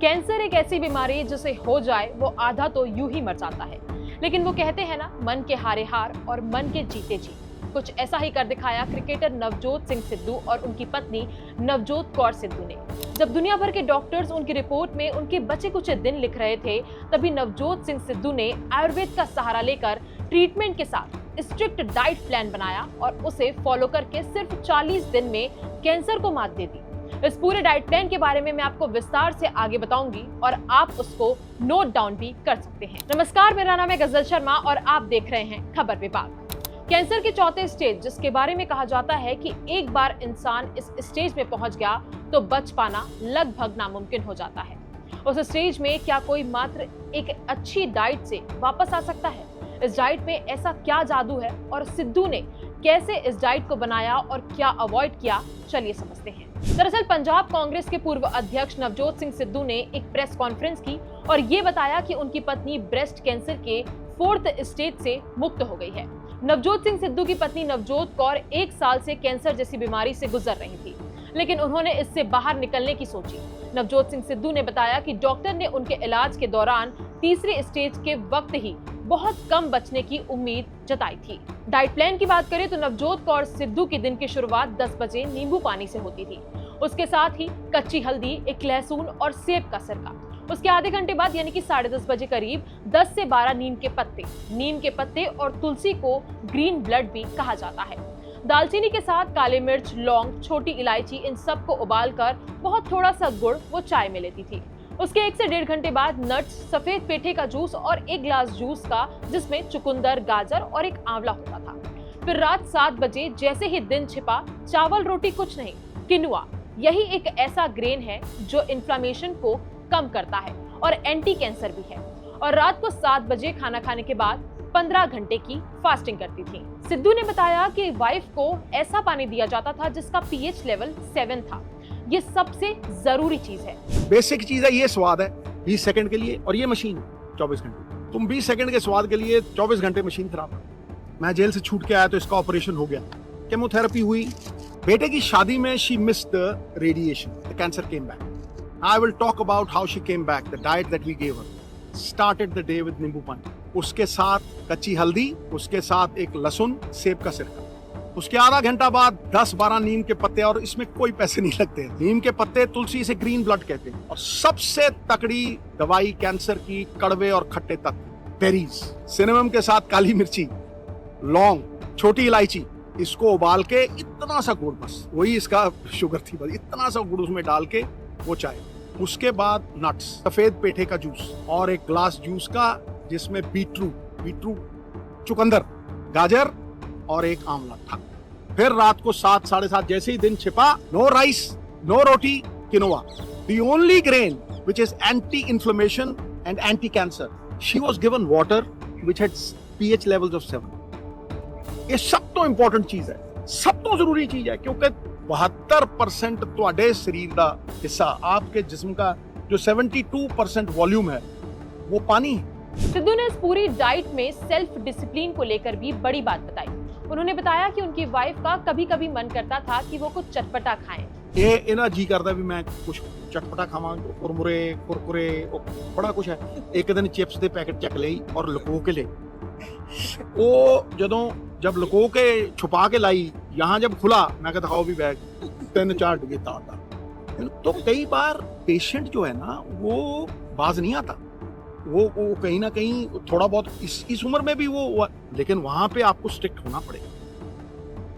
Cancer एक ऐसी बीमारी जिसे हो जाए वो आधा तो यूं ही मर जाता है, लेकिन वो कहते हैं ना, मन के हारे हार और मन के जीते जीत। कुछ ऐसा ही कर दिखाया क्रिकेटर नवजोत सिंह सिद्धू और उनकी पत्नी नवजोत कौर सिद्धू ने। जब दुनिया भर के डॉक्टर्स उनकी रिपोर्ट में उनके बचे कुछ दिन लिख रहे थे, तभी नवजोत सिंह सिद्धू ने आयुर्वेद का सहारा लेकर ट्रीटमेंट के साथ स्ट्रिक्ट डाइट प्लान बनाया और उसे फॉलो करके सिर्फ 40 दिन में कैंसर को मात दे दी। इस पूरे डाइट प्लान के बारे में मैं आपको विस्तार से आगे बताऊंगी और आप उसको नोट डाउन भी कर सकते हैं। नमस्कार, मेरा नाम है गजल शर्मा और आप देख रहे हैं खबर विभाग। कैंसर के चौथे स्टेज, जिसके बारे में कहा जाता है कि एक बार इंसान इस स्टेज में पहुंच गया तो बच पाना लगभग नामुमकिन हो जाता है। उस स्टेज में क्या कोई मात्र एक अच्छी डाइट से वापस आ सकता है? इस डाइट में ऐसा क्या जादू है और सिद्धू ने कैसे इस डाइट को बनाया और क्या अवॉइड किया, चलिए समझते हैं। दरअसल पंजाब कांग्रेस के पूर्व अध्यक्ष नवजोत सिंह सिद्धू ने एक प्रेस कॉन्फ्रेंस की और ये बताया कि उनकी पत्नी ब्रेस्ट कैंसर के 4th स्टेज से मुक्त हो गई है। नवजोत सिंह सिद्धू की पत्नी नवजोत कौर 1 साल से कैंसर जैसी बीमारी से गुजर रही थी, लेकिन उन्होंने इससे बाहर निकलने की सोची। नवजोत सिंह सिद्धू ने बताया कि डॉक्टर ने उनके इलाज के दौरान 3रे स्टेज के वक्त ही बहुत कम बचने की उम्मीद जताई थी। डाइट प्लान की बात करें तो नवजोत कौर सिद्धू की दिन की शुरुआत 10 बजे नींबू पानी से होती थी। उसके साथ ही कच्ची हल्दी, एक लहसुन और सेब का सिरका। उसके आधे घंटे बाद यानी कि 10:30 बजे करीब 10 से 12 नीम के पत्ते और तुलसी को ग्रीन ब्लड भी कहा जाता है। दालचीनी के साथ काले मिर्च, लौंग, छोटी इलायची, इन सब को उबालकर बहुत थोड़ा सा गुड़ वो चाय में लेती थी। उसके 1 से 1.5 घंटे बाद नट्स, सफेद पेठे का जूस और 1 गिलास जूस का, जिसमें चुकंदर, गाजर और एक आंवला होता था। फिर रात 7 बजे जैसे ही दिन छिपा, चावल रोटी कुछ नहीं, किनुआ, यही एक ऐसा ग्रेन है जो इन्फ्लेमेशन को कम करता है और एंटी कैंसर भी है। और रात को 7 बजे खाना खाने के बाद 15 घंटे की फास्टिंग करती थी। सिद्धू ने बताया कि वाइफ को ऐसा पानी दिया जाता था जिसका pH लेवल 7 था। ये सबसे जरूरी चीज है। बेसिक चीज है, ये स्वाद है 20 सेकंड के लिए, और ये मशीन 24 घंटे। तुम 20 सेकंड के स्वाद के लिए 24 घंटे मशीन खराब। मैं जेल से छूट के आया तो इसका ऑपरेशन हो गया, केमोथेरेपी हुई। बेटे की शादी में she missed the radiation, the cancer came back. I will talk about how she came back, the diet that we gave her. Started the day with nimbu pani, उसके साथ कच्ची हल्दी, उसके साथ एक लहसुन, सेब का सिरका। उसके आधा घंटा बाद 10-12 नीम के पत्ते, और इसमें कोई पैसे नहीं लगते। नीम के पत्ते, तुलसी से ग्रीन ब्लड कहते हैं। और सबसे तकड़ी दवाई कैंसर की, कड़वे और खट्टे तत्व, बेरीज, सिनेमम के साथ काली मिर्ची, लौंग, छोटी इलायची, इसको उबाल के इतना सा गुड़, बस वही इसका शुगर थी, बस इतना सा गुड़ उसमें डाल के वो चाय। उसके बाद नट्स, सफेद पेठे का जूस और 1 ग्लास जूस का, जिसमें बीटरूट, चुकंदर, गाजर और 1 आंवला था। फिर रात को 7, 7:30 जैसे ही दिन छिपा, no rice, no roti, quinoa, the only grain which is anti inflammation and anti cancer. She was given water which had pH levels of 7। ये सब तो इंपॉर्टेंट चीज है, सब तो जरूरी चीज है, क्योंकि 72% ਤੁਹਾਡੇ शरीर का हिस्सा, आपके जिस्म का जो 72% वॉल्यूम है, वो पानी है। सिद्धू ने इस पूरी डाइट में सेल्फ डिसिप्लिन को लेकर भी बड़ी बात बताई। उन्होंने बताया कि उनकी वाइफ का कभी-कभी मन करता था कि वो कुछ चटपटा खाएं। ये इना जी करता भी मैं कुछ चटपटा खावां, कुरमुरे, कुरकुरे, बड़ा कुछ है। एक दिन चिप्स के पैकेट चक ले और लुको के ले, वो जब लुको के छुपा के लाई, यहाँ जब खुला, मैं कहता दिखाओ भी बैग, 3-4 डिगे तार। तो कई बार पेशेंट जो है ना, वो बाज नहीं आता, वो कहीं ना कहीं थोड़ा बहुत इस उम्र में भी वो, लेकिन वहां पे आपको स्ट्रिक्ट होना पड़ेगा,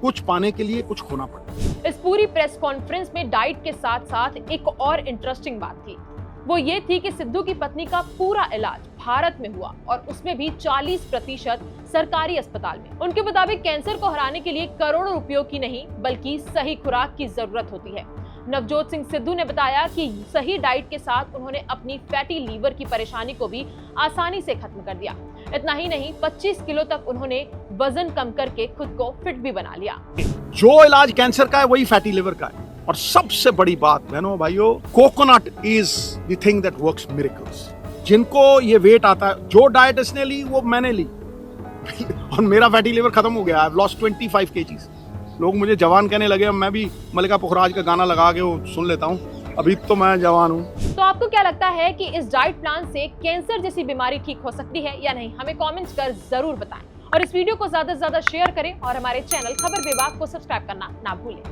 कुछ पाने के लिए कुछ खोना पड़ेगा। इस पूरी प्रेस कॉन्फ्रेंस में डाइट के साथ साथ एक और इंटरेस्टिंग बात थी। वो ये थी कि सिद्धू की पत्नी का पूरा इलाज भारत में हुआ और उसमें भी 40% सरकारी अस्पताल में। उनके मुताबिक कैंसर को हराने के लिए करोड़ों रुपयों की नहीं, बल्कि सही खुराक की जरूरत होती है। नवजोत सिंह सिद्धू ने बताया कि सही डाइट के साथ उन्होंने अपनी फैटी लीवर की परेशानी को भी आसानी से खत्म कर दिया। इतना ही नहीं, 25 किलो तक उन्होंने वजन कम करके खुद को फिट भी बना लिया। जो इलाज कैंसर का है वही फैटी लिवर का है। और सबसे बड़ी बात बहनों भाइयों, coconut is the thing that works miracles. जिनको ये वेट आता है, जो डाइट इसने ली वो मैंने ली और मेरा फैटी लिवर खत्म हो गया। I have lost 25 kgs। लोग मुझे जवान कहने लगे, अब मैं भी मलिका पुखराज का गाना लगा के वो सुन लेता हूँ। अभी तो मैं जवान हूँ। तो आपको क्या लगता है कि इस डाइट प्लान से कैंसर जैसी बीमारी ठीक हो सकती है या नहीं? हमें कमेंट्स कर जरूर बताएं और इस वीडियो को ज्यादा से ज्यादा शेयर करें और हमारे चैनल खबर विभाग को सब्सक्राइब करना ना भूलें।